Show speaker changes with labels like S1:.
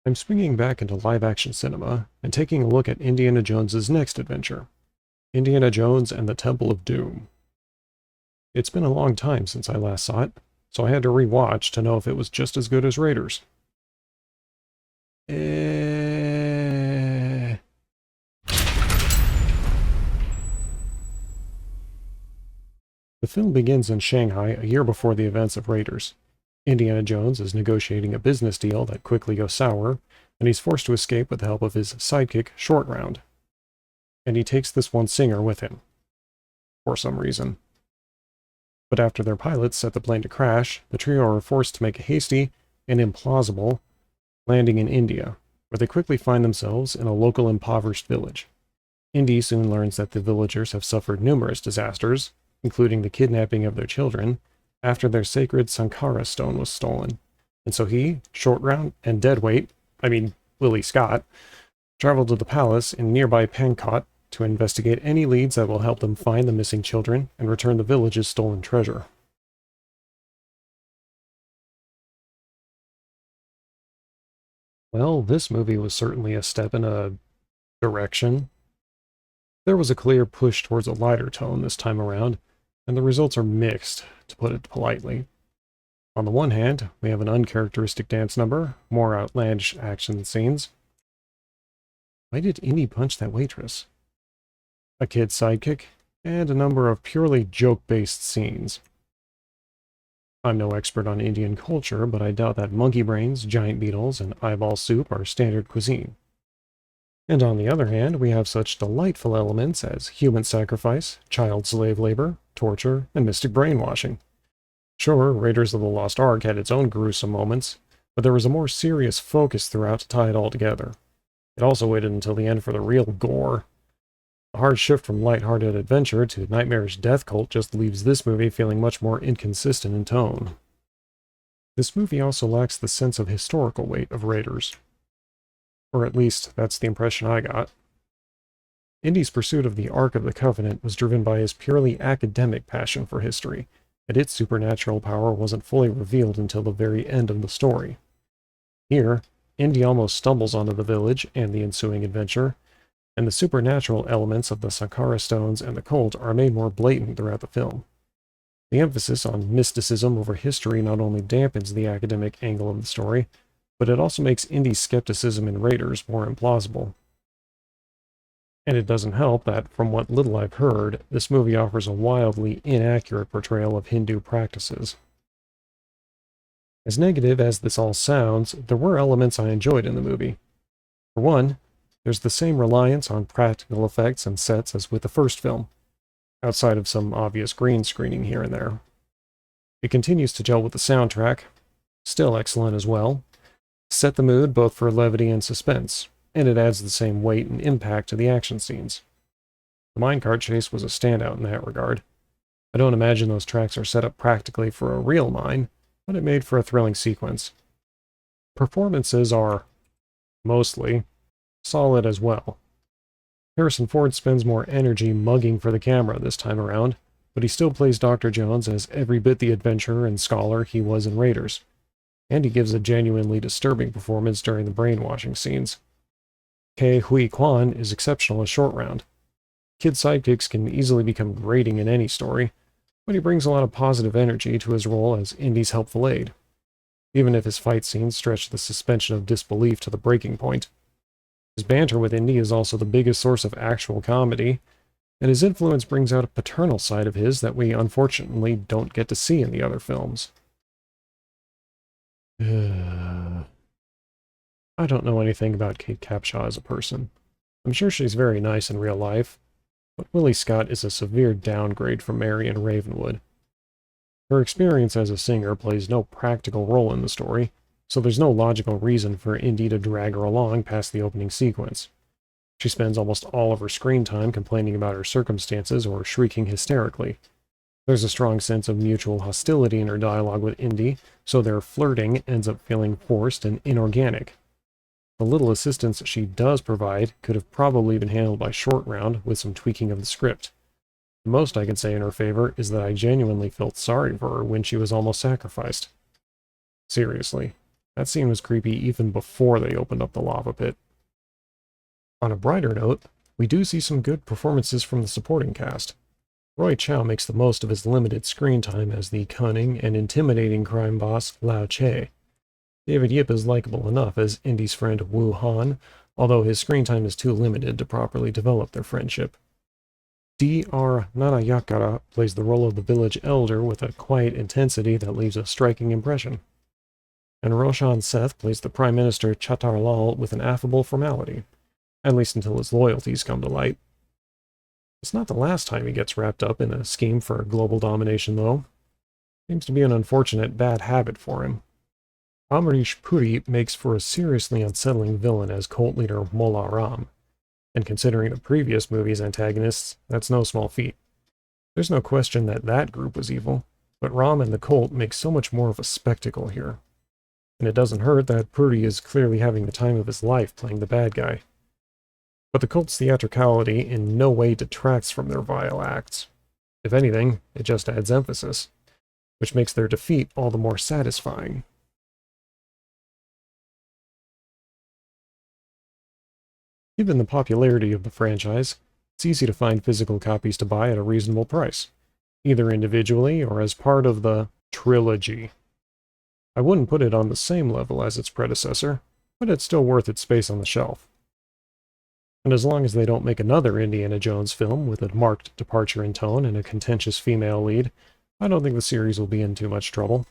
S1: I'm swinging back into live-action cinema and taking a look at Indiana Jones's next adventure, Indiana Jones and the Temple of Doom. It's been a long time since I last saw it, so I had to rewatch to know if it was just as good as Raiders. Eh... The film begins in Shanghai a year before the events of Raiders. Indiana Jones is negotiating a business deal that quickly goes sour, and he's forced to escape with the help of his sidekick, Short Round. And he takes this one singer with him, for some reason. But after their pilots set the plane to crash, the trio are forced to make a hasty and implausible landing in India, where they quickly find themselves in a local impoverished village. Indy soon learns that the villagers have suffered numerous disasters, including the kidnapping of their children, after their sacred Sankara stone was stolen. And so he, Short Round, and Willie Scott, travel to the palace in nearby Pankot to investigate any leads that will help them find the missing children and return the village's stolen treasure. Well, this movie was certainly a step in a direction. There was a clear push towards a lighter tone this time around, and the results are mixed, to put it politely. On the one hand, we have an uncharacteristic dance number, more outlandish action scenes. Why did Indy punch that waitress? A kid's sidekick, and a number of purely joke-based scenes. I'm no expert on Indian culture, but I doubt that monkey brains, giant beetles, and eyeball soup are standard cuisine. And on the other hand, we have such delightful elements as human sacrifice, child slave labor, torture, and mystic brainwashing. Sure, Raiders of the Lost Ark had its own gruesome moments, but there was a more serious focus throughout to tie it all together. It also waited until the end for the real gore. The hard shift from light-hearted adventure to nightmarish death cult just leaves this movie feeling much more inconsistent in tone. This movie also lacks the sense of historical weight of Raiders. Or at least, that's the impression I got. Indy's pursuit of the Ark of the Covenant was driven by his purely academic passion for history, and its supernatural power wasn't fully revealed until the very end of the story. Here, Indy almost stumbles onto the village and the ensuing adventure, and the supernatural elements of the Sankara stones and the cult are made more blatant throughout the film. The emphasis on mysticism over history not only dampens the academic angle of the story, but it also makes Indy's skepticism in Raiders more implausible. And it doesn't help that, from what little I've heard, this movie offers a wildly inaccurate portrayal of Hindu practices. As negative as this all sounds, there were elements I enjoyed in the movie. For one, there's the same reliance on practical effects and sets as with the first film, outside of some obvious green screening here and there. It continues to gel with the soundtrack, still excellent as well, set the mood both for levity and suspense, and it adds the same weight and impact to the action scenes. The minecart chase was a standout in that regard. I don't imagine those tracks are set up practically for a real mine, but it made for a thrilling sequence. Performances are, mostly, solid as well. Harrison Ford spends more energy mugging for the camera this time around, but he still plays Dr. Jones as every bit the adventurer and scholar he was in Raiders, and he gives a genuinely disturbing performance during the brainwashing scenes. Ke Huy Quan is exceptional as Short Round. Kid sidekicks can easily become grating in any story, but he brings a lot of positive energy to his role as Indy's helpful aide, even if his fight scenes stretch the suspension of disbelief to the breaking point. His banter with Indy is also the biggest source of actual comedy, and his influence brings out a paternal side of his that we unfortunately don't get to see in the other films. I don't know anything about Kate Capshaw as a person. I'm sure she's very nice in real life, but Willie Scott is a severe downgrade from Mary in Ravenwood. Her experience as a singer plays no practical role in the story, so there's no logical reason for Indy to drag her along past the opening sequence. She spends almost all of her screen time complaining about her circumstances or shrieking hysterically. There's a strong sense of mutual hostility in her dialogue with Indy, so their flirting ends up feeling forced and inorganic. The little assistance she does provide could have probably been handled by Short Round with some tweaking of the script. The most I can say in her favor is that I genuinely felt sorry for her when she was almost sacrificed. Seriously. That scene was creepy even before they opened up the lava pit. On a brighter note, we do see some good performances from the supporting cast. Roy Chow makes the most of his limited screen time as the cunning and intimidating crime boss Lao Che. David Yip is likable enough as Indy's friend Wu Han, although his screen time is too limited to properly develop their friendship. D.R. Nanayakara plays the role of the village elder with a quiet intensity that leaves a striking impression. And Roshan Seth plays the Prime Minister Chatar Lal with an affable formality, at least until his loyalties come to light. It's not the last time he gets wrapped up in a scheme for global domination, though. Seems to be an unfortunate bad habit for him. Amrish Puri makes for a seriously unsettling villain as cult leader Mola Ram, and considering the previous movie's antagonists, that's no small feat. There's no question that that group was evil, but Ram and the cult make so much more of a spectacle here. And it doesn't hurt that Puri is clearly having the time of his life playing the bad guy. But the cult's theatricality in no way detracts from their vile acts. If anything, it just adds emphasis, which makes their defeat all the more satisfying. Given the popularity of the franchise, it's easy to find physical copies to buy at a reasonable price, either individually or as part of the trilogy. I wouldn't put it on the same level as its predecessor, but it's still worth its space on the shelf. And as long as they don't make another Indiana Jones film with a marked departure in tone and a contentious female lead, I don't think the series will be in too much trouble.